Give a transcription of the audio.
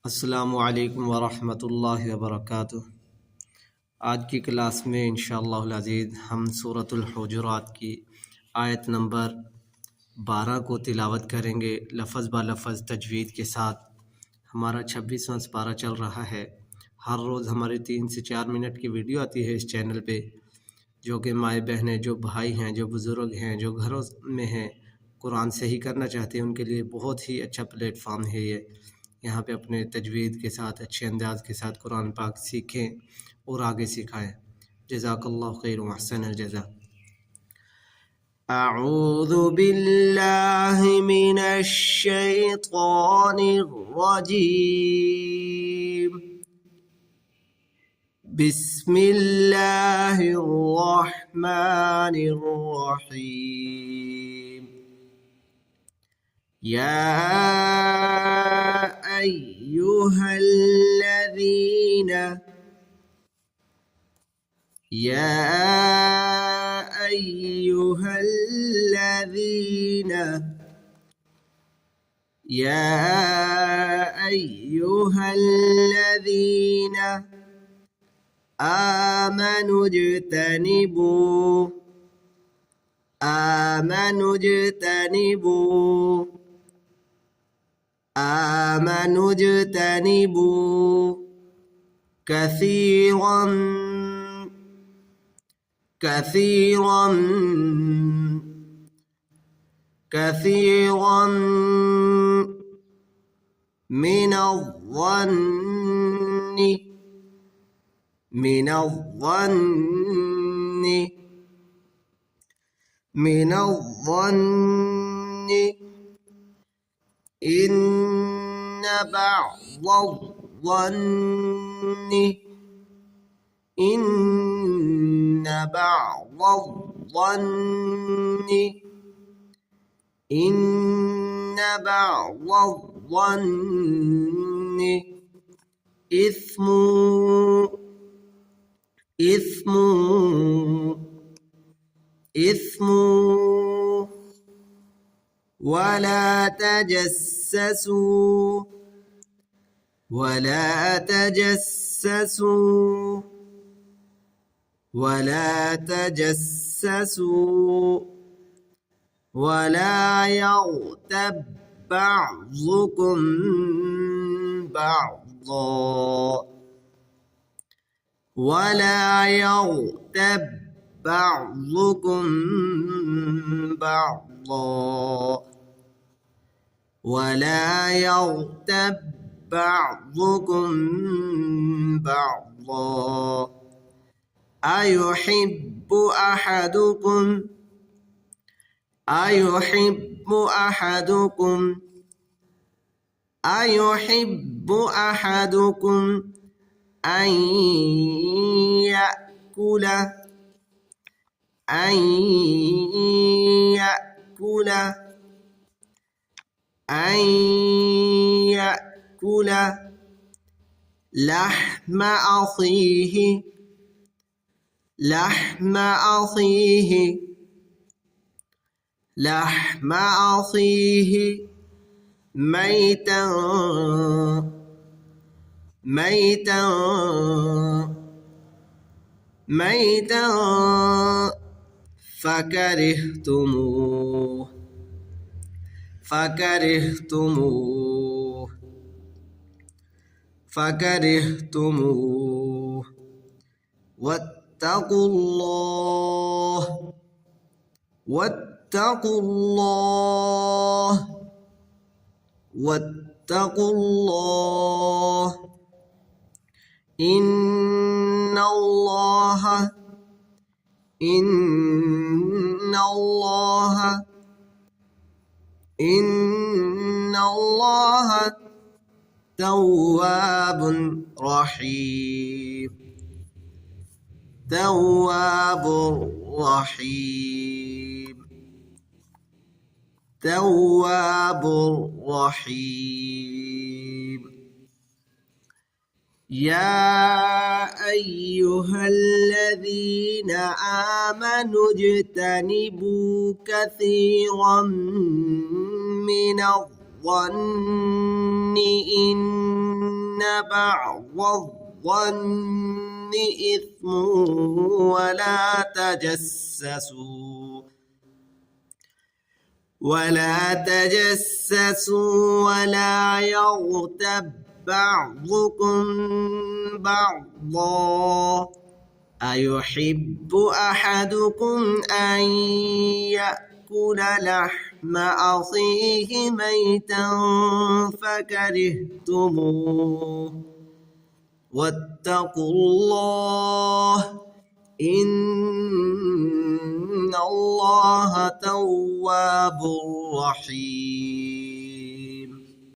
अस्सलामु अलैकुम वरहमतुल्लाहि वबरकातुह। आज की क्लास में इंशाअल्लाहुल अज़ीज़ हम सूरतुल हुजुरात की आयत नंबर 12 को तिलावत करेंगे लफ़ज़ ब लफ़ज़ तजवीद के साथ। हमारा 26वां पारा चल रहा है। हर रोज़ हमारी 3 से 4 मिनट की वीडियो आती है इस चैनल पे, जो कि माएँ बहनें, जो भाई हैं, जो बुज़ुर्ग हैं, जो घरों में हैं, कुरान सही करना चाहते हैं, उनके लिए बहुत ही अच्छा प्लेटफॉर्म है ये। यहाँ पे अपने तजवीद के साथ अच्छे अंदाज के साथ कुरान पाक सीखें और आगे सिखाएं। जज़ाकल्लाहु खैर व अहसनल जज़ा। अऊज़ु बिल्लाहि मिनश शैतानिर रजीम। बिस्मिल्लाहिर रहमानिर रहीम। या अय्युहल्लज़ीन आमनू اجتنبوا كثيرا من الظن إن بعض الظن إثم ولا تجسسوا ولا يغتب بعضكم بعضا أيحب أحدكم أن يأكل لحم أخيه ميتا فكرهتموه واتقوا الله إن الله تواب رحيم. يا أيها الذين آمنوا اجتنبوا كثيرا من الظن إن بعض الظن إثم ولا تجسسوا ولا يغتب بعضكم بعضا أيحب أحدكم أن يأكل لحم أخيه ميتا فكرهتموه واتقوا الله إن الله تواب رحيم.